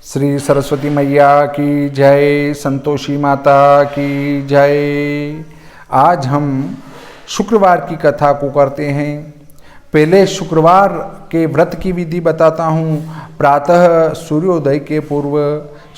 श्री सरस्वती मैया की जय, संतोषी माता की जय। आज हम शुक्रवार की कथा को करते हैं। पहले शुक्रवार के व्रत की विधि बताता हूँ। प्रातः सूर्योदय के पूर्व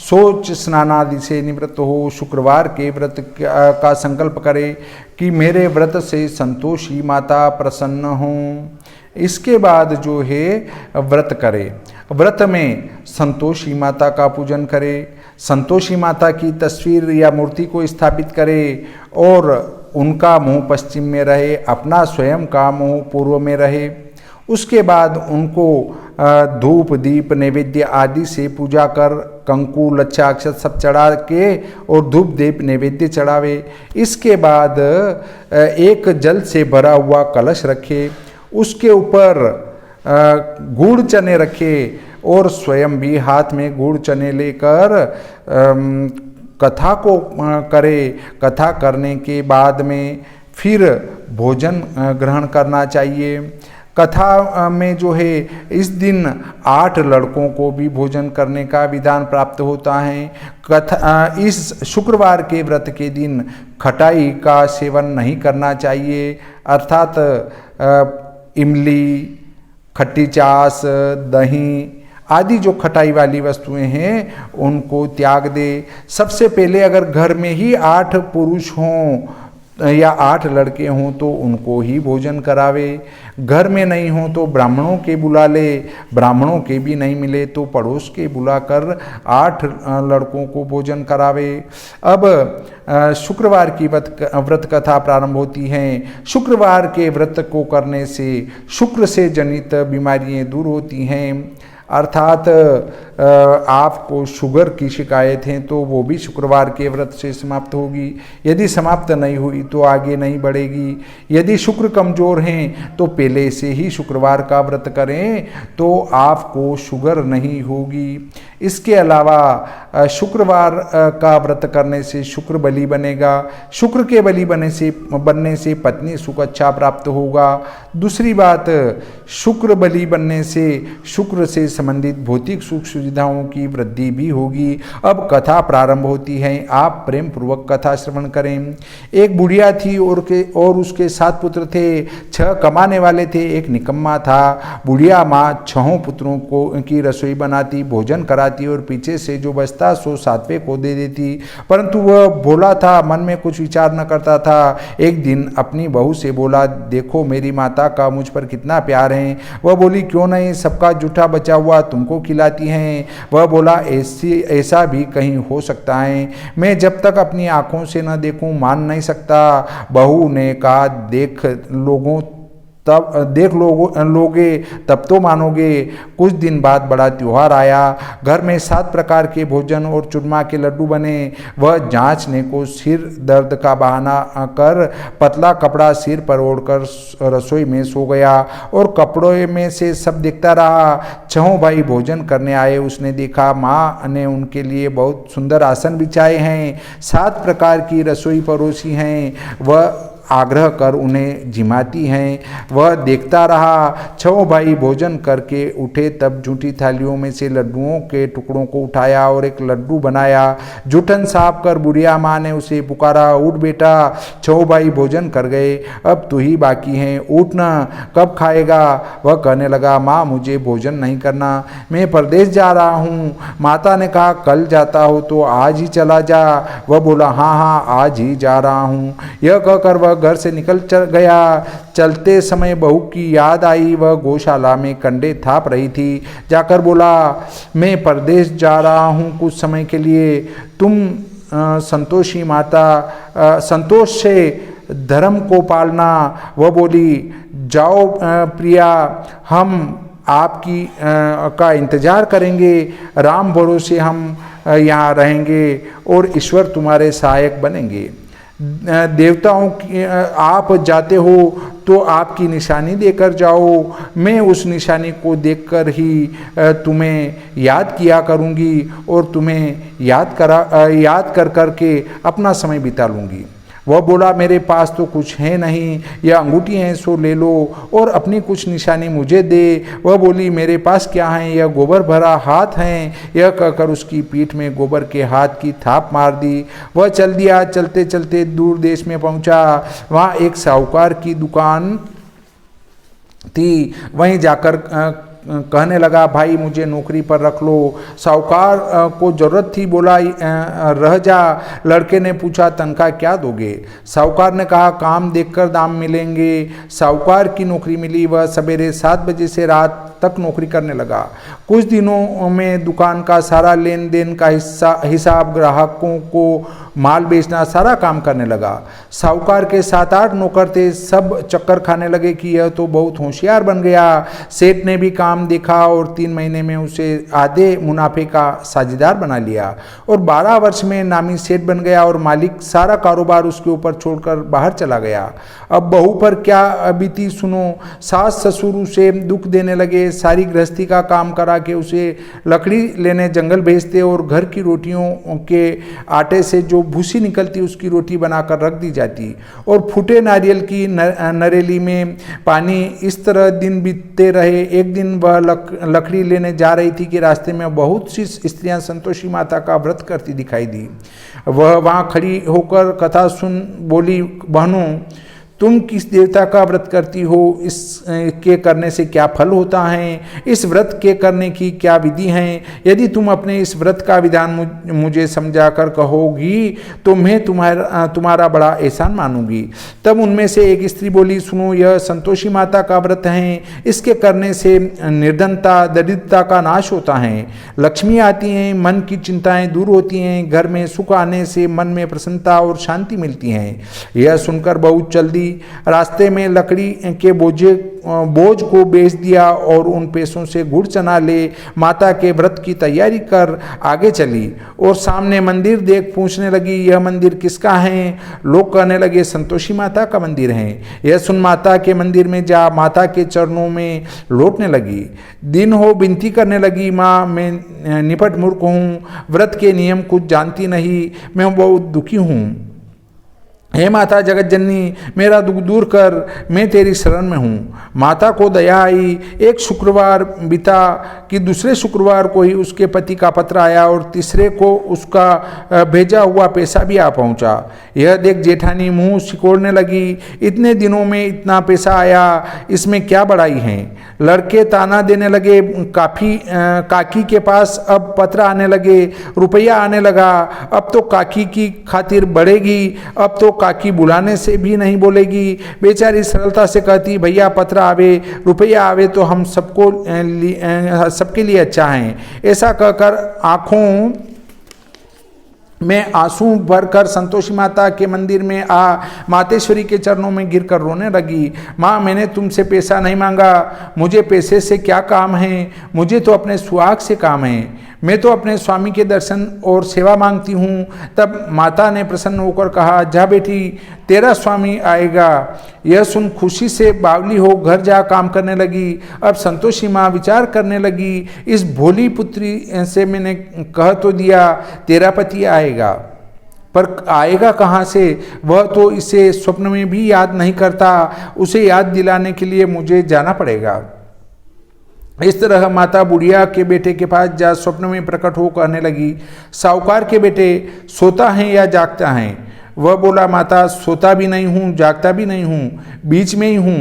शौच स्नानादि से निवृत्त हो शुक्रवार के व्रत का संकल्प करे कि मेरे व्रत से संतोषी माता प्रसन्न हों। इसके बाद जो है व्रत करे। व्रत में संतोषी माता का पूजन करे, संतोषी माता की तस्वीर या मूर्ति को स्थापित करे और उनका मुंह पश्चिम में रहे, अपना स्वयं का मुंह पूर्व में रहे। उसके बाद उनको धूप दीप नैवेद्य आदि से पूजा कर कंकु लच्छा अक्षत सब चढ़ा के और धूप दीप नैवेद्य चढ़ावे। इसके बाद एक जल से भरा हुआ कलश रखे, उसके ऊपर गुड़ चने रखे और स्वयं भी हाथ में गुड़ चने लेकर कथा को करे। कथा करने के बाद में फिर भोजन ग्रहण करना चाहिए। कथा में जो है इस दिन 8 लड़कों को भी भोजन करने का विधान प्राप्त होता है। इस शुक्रवार के व्रत के दिन खटाई का सेवन नहीं करना चाहिए, अर्थात इमली, खट्टी चास, दही आदि जो खटाई वाली वस्तुएं हैं उनको त्याग दे। सबसे पहले अगर घर में ही 8 पुरुष हों या 8 लड़के हों तो उनको ही भोजन करावे। घर में नहीं हो तो ब्राह्मणों के बुला ले, ब्राह्मणों के भी नहीं मिले तो पड़ोस के बुलाकर 8 लड़कों को भोजन करावे। अब शुक्रवार की व्रत कथा प्रारंभ होती है। शुक्रवार के व्रत को करने से शुक्र से जनित बीमारियां दूर होती हैं, अर्थात आपको शुगर की शिकायत है तो वो भी शुक्रवार के व्रत से समाप्त होगी। यदि समाप्त नहीं हुई तो आगे नहीं बढ़ेगी। यदि शुक्र कमज़ोर हैं तो पहले से ही शुक्रवार का व्रत करें तो आपको शुगर नहीं होगी। इसके अलावा शुक्रवार का व्रत करने से शुक्र बली बनेगा। शुक्र के बली बनने से पत्नी सुख अच्छा प्राप्त होगा। दूसरी बात, शुक्र बली बनने से शुक्र से संबंधित भौतिक सुख सुविधाओं की वृद्धि भी होगी। अब कथा प्रारंभ होती है। आप प्रेम पूर्वक कथा श्रवण करें। एक बुढ़िया थी और उसके 7 पुत्र थे। 6 कमाने वाले थे, एक निकम्मा था। बुढ़िया माँ 6 पुत्रों को की रसोई बनाती, भोजन कराती और पीछे से जो बचता सो 7वें को दे देती। परंतु वह भोला था, मन में कुछ विचार न करता था। एक दिन अपनी बहू से बोला, देखो मेरी माता का मुझ पर कितना प्यार है। वह बोली, क्यों नहीं, सबका जूठा बचा हुआ तुमको खिलाती हैं। वह बोला, ऐसा भी कहीं हो सकता है, मैं जब तक अपनी आंखों से न देखूं मान नहीं सकता। बहू ने कहा, देख लोगे तब तो मानोगे। कुछ दिन बाद बड़ा त्योहार आया। घर में 7 प्रकार के भोजन और चूरमा के लड्डू बने। वह जांचने को सिर दर्द का बहाना कर पतला कपड़ा सिर पर ओढ़कर रसोई में सो गया और कपड़ों में से सब देखता रहा। 6 भाई भोजन करने आए। उसने देखा माँ ने उनके लिए बहुत सुंदर आसन बिछाए हैं, 7 प्रकार की रसोई परोसी हैं। वह आग्रह कर उन्हें जिमाती हैं। वह देखता रहा। 6 भाई भोजन करके उठे तब जूठी थालियों में से लड्डुओं के टुकड़ों को उठाया और एक लड्डू बनाया। जूठन साफ कर बुढ़िया माँ ने उसे पुकारा, उठ बेटा, 6 भाई भोजन कर गए, अब तू ही बाकी हैं, उठना, कब खाएगा। वह कहने लगा, माँ मुझे भोजन नहीं करना, मैं परदेश जा रहा हूँ। माता ने कहा, कल जाता हो तो आज ही चला जा। वह बोला, हाँ हाँ आज ही जा रहा हूँ। यह कहकर वह घर से निकल गया। चलते समय बहू की याद आई। वह गौशाला में कंडे थाप रही थी। जाकर बोला, मैं परदेश जा रहा हूँ कुछ समय के लिए, तुम संतोषी माता संतोष से धर्म को पालना। वह बोली, जाओ प्रिया, हम आपकी का इंतजार करेंगे। राम भरोसे हम यहाँ रहेंगे और ईश्वर तुम्हारे सहायक बनेंगे। देवताओं की आप जाते हो तो आपकी निशानी देकर जाओ, मैं उस निशानी को देखकर ही तुम्हें याद किया करूँगी और तुम्हें याद कर के अपना समय बिता लूँगी। वह बोला, मेरे पास तो कुछ है नहीं, यह अंगूठी है सो ले लो और अपनी कुछ निशानी मुझे दे। वह बोली, मेरे पास क्या है, यह गोबर भरा हाथ है। यह कहकर उसकी पीठ में गोबर के हाथ की थाप मार दी। वह चल दिया। चलते चलते दूर देश में पहुंचा। वहाँ एक साहूकार की दुकान थी। वहीं जाकर कहने लगा, भाई मुझे नौकरी पर रख लो। साहूकार को जरूरत थी, बोला रह जा। लड़के ने पूछा, तनख्वाह क्या दोगे? साहूकार ने कहा, काम देखकर दाम मिलेंगे। साहूकार की नौकरी मिली। वह सवेरे 7 बजे से रात तक नौकरी करने लगा। कुछ दिनों में दुकान का सारा लेन देन का हिसाब, ग्राहकों को माल बेचना, सारा काम करने लगा। साहूकार के 7-8 नौकर थे। सब चक्कर खाने लगे कि यह तो बहुत होशियार बन गया। सेठ ने भी काम देखा और 3 महीने में उसे आधे मुनाफे का साझेदार बना लिया और 12 वर्ष में नामी सेठ बन गया और मालिक सारा कारोबार उसके ऊपर छोड़कर बाहर चला गया। अब बहू पर क्या बीती सुनो। सास ससुर उसे दुख देने लगे। सारी गृहस्थी का काम करा के उसे लकड़ी लेने जंगल भेजते और घर की रोटियों के आटे से जो भूसी निकलती उसकी रोटी बनाकर रख दी जाती और फूटे नारियल की नरेली में पानी। इस तरह दिन बीतते रहे। एक दिन वह लकड़ी लेने जा रही थी कि रास्ते में बहुत सी स्त्रियां संतोषी माता का व्रत करती दिखाई दी। वह वहाँ खड़ी होकर कथा सुन बोली, बहनों तुम किस देवता का व्रत करती हो? इसके करने से क्या फल होता है? इस व्रत के करने की क्या विधि है? यदि तुम अपने इस व्रत का विधान मुझे समझाकर कहोगी तो मैं तुम्हारा बड़ा एहसान मानूंगी। तब उनमें से एक स्त्री बोली, सुनो, यह संतोषी माता का व्रत है। इसके करने से निर्धनता, दरिद्रता का नाश होता है, लक्ष्मी आती हैं, मन की चिंताएं दूर होती हैं, घर में सुख आने से मन में प्रसन्नता और शांति मिलती है। यह सुनकर बहुत जल्दी रास्ते में लकड़ी के बोझ को बेच दिया और उन पैसों से गुड़ चना ले माता के व्रत की तैयारी कर आगे चली और सामने मंदिर देख पूछने लगी, यह मंदिर किसका है? लोग कहने लगे, संतोषी माता का मंदिर है। यह सुन माता के मंदिर में जा माता के चरणों में लौटने लगी। दिन हो विनती करने लगी, माँ मैं निपट मूर्ख हूँ, व्रत के नियम कुछ जानती नहीं, मैं बहुत दुखी हूँ। हे माता जगत जननी, मेरा दुख दूर कर, मैं तेरी शरण में हूँ। माता को दया आई। एक शुक्रवार बीता कि दूसरे शुक्रवार को ही उसके पति का पत्र आया और तीसरे को उसका भेजा हुआ पैसा भी आ पहुँचा। यह देख जेठानी मुंह सिकोड़ने लगी, इतने दिनों में इतना पैसा आया, इसमें क्या बड़ाई है? लड़के ताना देने लगे। काकी के पास अब पत्र आने लगे, रुपया आने लगा। अब तो काकी की खातिर बढ़ेगी, अब तो काकी बुलाने से भी नहीं बोलेगी। बेचारी सरलता से कहती, भैया पत्र आवे, रुपया आवे तो हम सबके लिए अच्छा है। ऐसा कहकर आंखों में आंसू भरकर संतोषी माता के मंदिर में मातेश्वरी के चरणों में गिरकर रोने लगी। माँ मैंने तुमसे पैसा नहीं मांगा, मुझे पैसे से क्या काम है? मुझे तो अपने सुहाग से काम है, मैं तो अपने स्वामी के दर्शन और सेवा मांगती हूँ। तब माता ने प्रसन्न होकर कहा, जा बेटी तेरा स्वामी आएगा। यह सुन खुशी से बावली हो घर जा काम करने लगी। अब संतोषी माँ विचार करने लगी, इस भोली पुत्री से मैंने कह तो दिया तेरा पति आएगा, पर आएगा कहाँ से? वह तो इसे स्वप्न में भी याद नहीं करता। उसे याद दिलाने के लिए मुझे जाना पड़ेगा। इस तरह माता बुढ़िया के बेटे के पास जा स्वप्न में प्रकट हो कहने लगी, साहूकार के बेटे सोता है या जागता है? वह बोला, माता सोता भी नहीं हूँ, जागता भी नहीं हूँ, बीच में ही हूँ,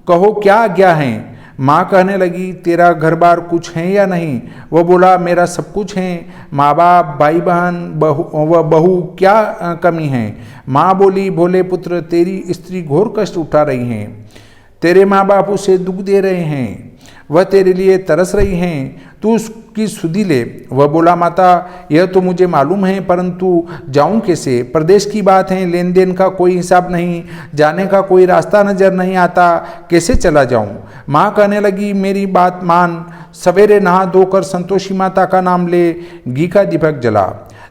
कहो क्या आज्ञा है? माँ कहने लगी, तेरा घर बार कुछ है या नहीं? वह बोला, मेरा सब कुछ है, माँ बाप, भाई बहन, बहू, क्या कमी है? माँ बोली, भोले पुत्र तेरी स्त्री घोर कष्ट उठा रही हैं, तेरे माँ बाप उसे दुख दे रहे हैं, वह तेरे लिए तरस रही हैं, तू उसकी सुधि ले। वह बोला, माता यह तो मुझे मालूम है, परंतु जाऊं कैसे? प्रदेश की बात है, लेन देन का कोई हिसाब नहीं, जाने का कोई रास्ता नजर नहीं आता, कैसे चला जाऊं? माँ कहने लगी, मेरी बात मान, सवेरे नहा धोकर संतोषी माता का नाम ले, घी का दीपक जला,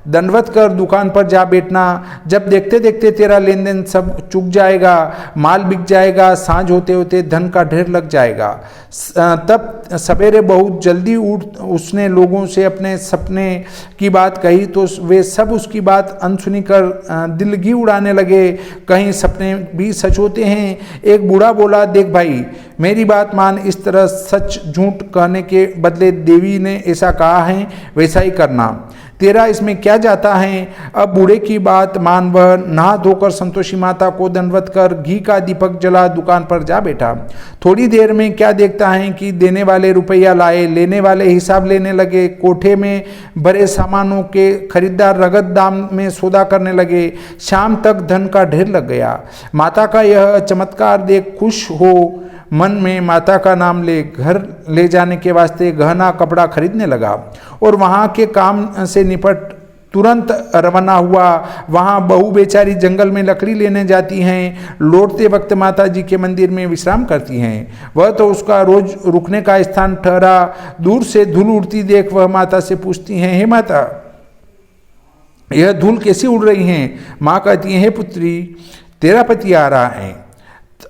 दंडवत कर दुकान पर जा बैठना। जब देखते देखते तेरा लेन देन सब चुक जाएगा, माल बिक जाएगा, सांझ होते होते धन का ढेर लग जाएगा। तब सवेरे बहुत जल्दी उठ उसने लोगों से अपने सपने की बात कही तो वे सब उसकी बात अनसुनी कर दिलगी उड़ाने लगे। कहीं सपने भी सच होते हैं। एक बूढ़ा बोला, देख भाई मेरी बात मान, इस तरह सच झूठ कहने के बदले देवी ने ऐसा कहा है वैसा ही करना, तेरा इसमें क्या जाता है। अब बूढ़े की बात मान वह नहा धोकर संतोषी माता को दंडवत कर घी का दीपक जला दुकान पर जा बैठा। थोड़ी देर में क्या देखता है कि देने वाले रुपया लाए, लेने वाले हिसाब लेने लगे। कोठे में भरे सामानों के खरीदार रगत दाम में सौदा करने लगे। शाम तक धन का ढेर लग गया। माता का यह चमत्कार देख खुश हो मन में माता का नाम ले घर ले जाने के वास्ते गहना कपड़ा खरीदने लगा और वहाँ के काम से निपट तुरंत रवाना हुआ। वहाँ बहू बेचारी जंगल में लकड़ी लेने जाती हैं, लौटते वक्त माता जी के मंदिर में विश्राम करती हैं। वह तो उसका रोज रुकने का स्थान ठहरा। दूर से धूल उड़ती देख वह माता से पूछती हैं, हे माता यह धूल कैसी उड़ रही हैं। माँ कहती है, हे पुत्री तेरा पति आ रहा है,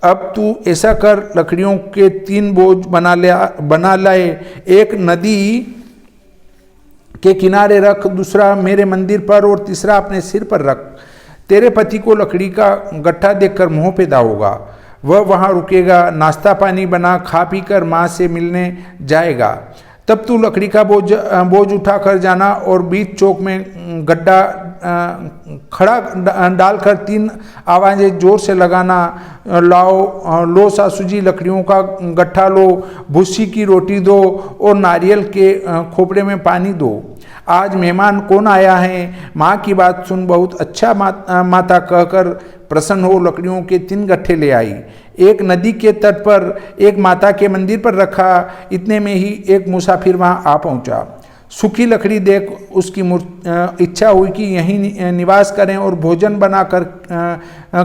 अब तू ऐसा कर लकड़ियों के 3 बोझ बना लाए। एक नदी के किनारे रख, दूसरा मेरे मंदिर पर और तीसरा अपने सिर पर रख। तेरे पति को लकड़ी का गट्ठा देखकर मोह पैदा होगा, वह वहाँ रुकेगा, नाश्ता पानी बना खा पी कर माँ से मिलने जाएगा। तब तू लकड़ी का बोझ उठा कर जाना और बीच चौक में गड्ढा खड़ा डालकर 3 आवाज़ें जोर से लगाना, लो सासू जी लकड़ियों का गट्ठा लो, भूसी की रोटी दो और नारियल के खोपड़े में पानी दो। आज मेहमान कौन आया है। माँ की बात सुन बहुत अच्छा माता कहकर प्रसन्न हो लकड़ियों के 3 गट्ठे ले आई। एक नदी के तट पर, एक माता के मंदिर पर रखा। इतने में ही एक मुसाफिर वहाँ आ पहुँचा। सूखी लकड़ी देख उसकी इच्छा हुई कि यहीं निवास करें और भोजन बनाकर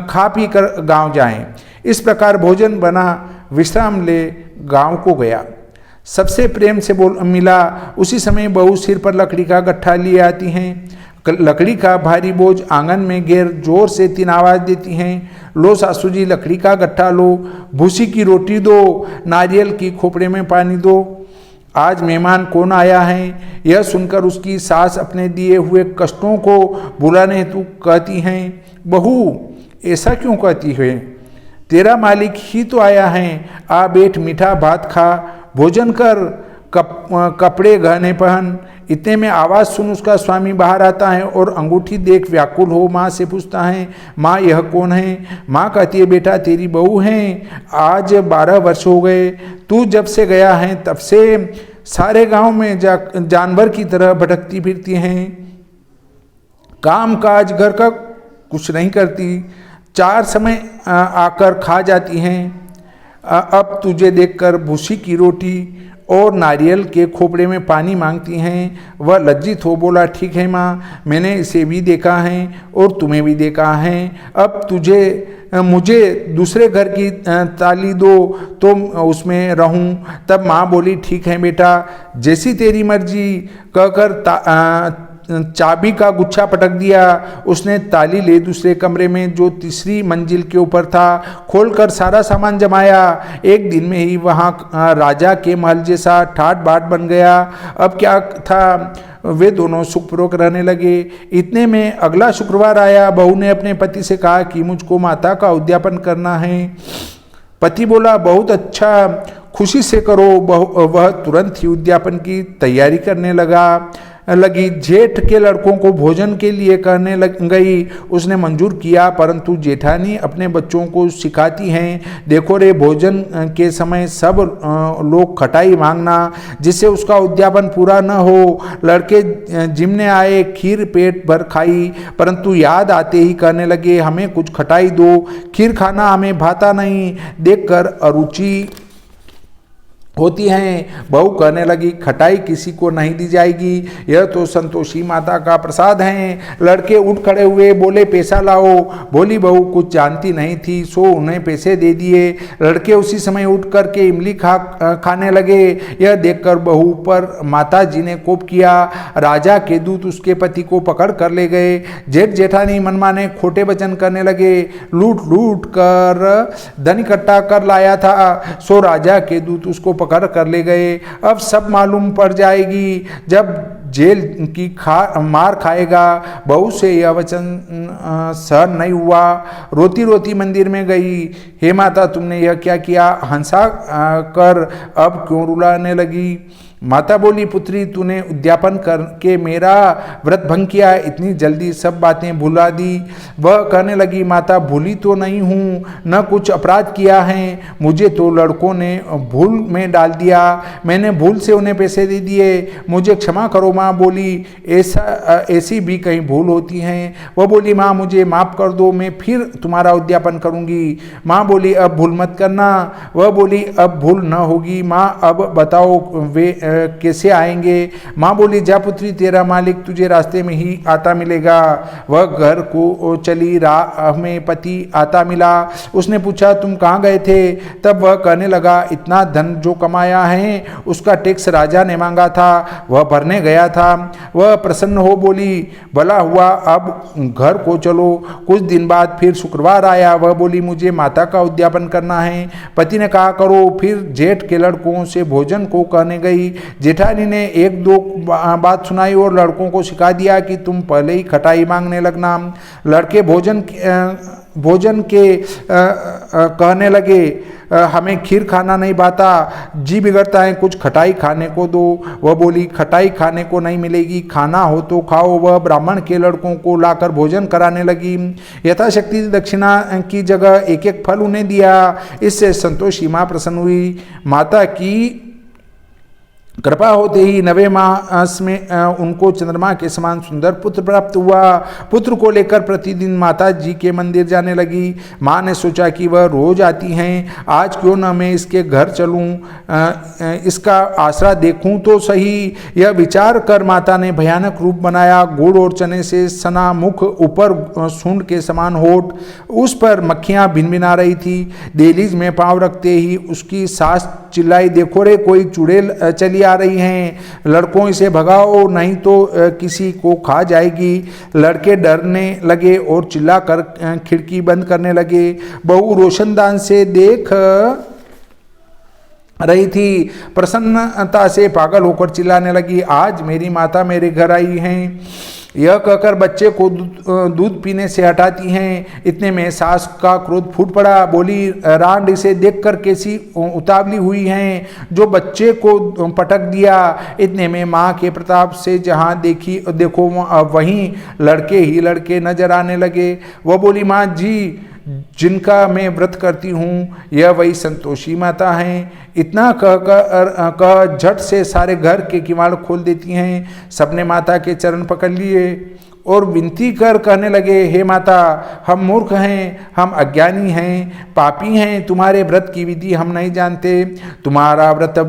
खा पी कर गाँव जाएं। इस प्रकार भोजन बना, विश्राम ले गाँव को गया। सबसे प्रेम से मिला। उसी समय बहू सिर पर लकड़ी का गट्ठा लिए आती हैं। लकड़ी का भारी बोझ आंगन में घेर जोर से 3 आवाज़ देती हैं, लो सासू जी लकड़ी का गट्ठा लो, भूसी की रोटी दो, नारियल की खोपड़े में पानी दो। आज मेहमान कौन आया है। यह सुनकर उसकी सास अपने दिए हुए कष्टों को भुलाने हेतु कहती हैं, बहू ऐसा क्यों कहती है, तेरा मालिक ही तो आया है। आ बैठ, मीठा भात खा, भोजन कर, कपड़े गहने पहन। इतने में आवाज़ सुन उसका स्वामी बाहर आता है और अंगूठी देख व्याकुल हो माँ से पूछता है, माँ यह कौन है। माँ कहती है, बेटा तेरी बहू हैं, आज 12 वर्ष हो गए, तू जब से गया है तब से सारे गांव में जानवर की तरह भटकती फिरती हैं, काम काज घर का कुछ नहीं करती, 4 समय आकर खा जाती हैं। अब तुझे देखकर भूसी की रोटी और नारियल के खोपड़े में पानी मांगती हैं। वह लज्जित हो बोला, ठीक है माँ, मैंने इसे भी देखा है और तुम्हें भी देखा है। अब मुझे दूसरे घर की ताली दो तो उसमें रहूं। तब माँ बोली, ठीक है बेटा, जैसी तेरी मर्जी कहकर चाबी का गुच्छा पटक दिया। उसने ताली ले दूसरे कमरे में जो तीसरी मंजिल के ऊपर था खोलकर सारा सामान जमाया। एक दिन में ही वहाँ राजा के महल जैसा ठाट बाट बन गया। अब क्या था, वे दोनों सुखपूर्वक रहने लगे। इतने में अगला शुक्रवार आया। बहू ने अपने पति से कहा कि मुझको माता का उद्यापन करना है। पति बोला, बहुत अच्छा, खुशी से करो। वह तुरंत ही उद्यापन की तैयारी करने लगी। जेठ के लड़कों को भोजन के लिए कहने गई। उसने मंजूर किया, परंतु जेठानी अपने बच्चों को सिखाती हैं, देखो रे, भोजन के समय सब लोग खटाई मांगना, जिससे उसका उद्यापन पूरा न हो। लड़के जिमने आए, खीर पेट भर खाई, परंतु याद आते ही कहने लगे, हमें कुछ खटाई दो, खीर खाना हमें भाता नहीं। देखकर अरुचि होती हैं। बहू कहने लगी, खटाई किसी को नहीं दी जाएगी, यह तो संतोषी माता का प्रसाद है। लड़के उठ खड़े हुए, बोले पैसा लाओ। बोली बहू कुछ जानती नहीं थी, सो उन्हें पैसे दे दिए। लड़के उसी समय उठ करके इमली खाने लगे। यह देखकर बहू पर माता जी ने कोप किया। राजा के दूत उसके पति को पकड़ कर ले गए। जेठ जेठानी मनमाने खोटे वचन करने लगे। लूट लूट कर धन इकट्ठा कर लाया था, सो राजा के दूत उसको पकड़ कर ले गए। अब सब मालूम पड़ जाएगी जब जेल की मार खाएगा। बहू से यह वचन सहन नहीं हुआ, रोती रोती मंदिर में गई। हे माता, तुमने यह क्या किया? हंसा कर अब क्यों रुलाने लगी? माता बोली, पुत्री तूने उद्यापन करके मेरा व्रत भंग किया, इतनी जल्दी सब बातें भुला दी। वह कहने लगी, माता भूली तो नहीं हूँ, न कुछ अपराध किया है, मुझे तो लड़कों ने भूल में डाल दिया, मैंने भूल से उन्हें पैसे दे दिए, मुझे क्षमा करो। माँ बोली, ऐसी भी कहीं भूल होती हैं। वह बोली, माँ मुझे माफ़ कर दो, मैं फिर तुम्हारा उद्यापन करूँगी। माँ बोली, अब भूल मत करना। वह बोली, अब भूल न होगी। माँ अब बताओ वे कैसे आएंगे? माँ बोली, जा पुत्री, तेरा मालिक तुझे रास्ते में ही आता मिलेगा। वह घर को चली, राह में पति आता मिला। उसने पूछा, तुम कहाँ गए थे? तब वह कहने लगा, इतना धन जो कमाया है उसका टैक्स राजा ने मांगा था, वह भरने गया था। वह प्रसन्न हो बोली, भला हुआ, अब घर को चलो। कुछ दिन बाद फिर शुक्रवार आया। वह बोली, मुझे माता का उद्यापन करना है। पति ने कहा, करो। फिर जेठ के लड़कों से भोजन को कहने गई। जेठानी ने एक दो बात सुनाई और लड़कों को सिखा दिया कि तुम पहले ही खटाई मांगने लगना। लड़के भोजन के कहने लगे, हमें खीर खाना नहीं भाता, जी बिगड़ता है, कुछ खटाई खाने को दो। वह बोली, खटाई खाने को नहीं मिलेगी, खाना हो तो खाओ। वह ब्राह्मण के लड़कों को लाकर भोजन कराने लगी। यथाशक्ति दक्षिणा की जगह एक एक फल उन्हें दिया। इससे संतोषी माँ प्रसन्न हुई। माता की कृपा होते ही 9वें मास में उनको चंद्रमा के समान सुंदर पुत्र प्राप्त हुआ। पुत्र को लेकर प्रतिदिन माता जी के मंदिर जाने लगी। माँ ने सोचा कि वह रोज आती हैं, आज क्यों न मैं इसके घर चलूं, इसका आसरा देखूं तो सही। यह विचार कर माता ने भयानक रूप बनाया। गुड़ और चने से सना मुख, ऊपर सूंड के समान होठ, उस पर मक्खियां भिनभिना रही थी। दहलीज में पांव रखते ही उसकी सास चिल्लाई, देखो रे, कोई चुड़ैल चली आ रही हैं, लड़कों इसे भगाओ नहीं तो किसी को खा जाएगी। लड़के डरने लगे और चिल्लाकर खिड़की बंद करने लगे। बहू रोशनदान से देख रही थी, प्रसन्नता से पागल होकर चिल्लाने लगी, आज मेरी माता मेरे घर आई हैं। यह कहकर बच्चे को दूध पीने से हटाती हैं। इतने में सास का क्रोध फूट पड़ा। बोली, रांड इसे देखकर कैसी उतावली हुई हैं, जो बच्चे को पटक दिया। इतने में माँ के प्रताप से जहाँ देखो वहीं लड़के ही लड़के नजर आने लगे। वह बोली, माँ जी, जिनका मैं व्रत करती हूँ यह वही संतोषी माता हैं। इतना कह झट से सारे घर के किवाड़ खोल देती हैं। सबने माता के चरण पकड़ लिए और विनती कर कहने लगे, हे माता, हम मूर्ख हैं, हम अज्ञानी हैं, पापी हैं, तुम्हारे व्रत की विधि हम नहीं जानते, तुम्हारा व्रत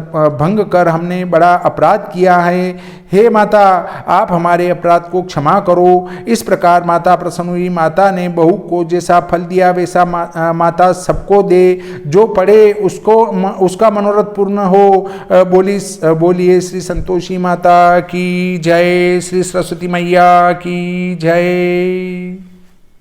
भंग कर हमने बड़ा अपराध किया है। हे माता, आप हमारे अपराध को क्षमा करो। इस प्रकार माता प्रसन्न हुई। माता ने बहू को जैसा फल दिया वैसा माता सबको दे, जो पढ़े उसका मनोरथ पूर्ण हो। बोलिए श्री संतोषी माता की जय, श्री सरस्वती मैया की जय।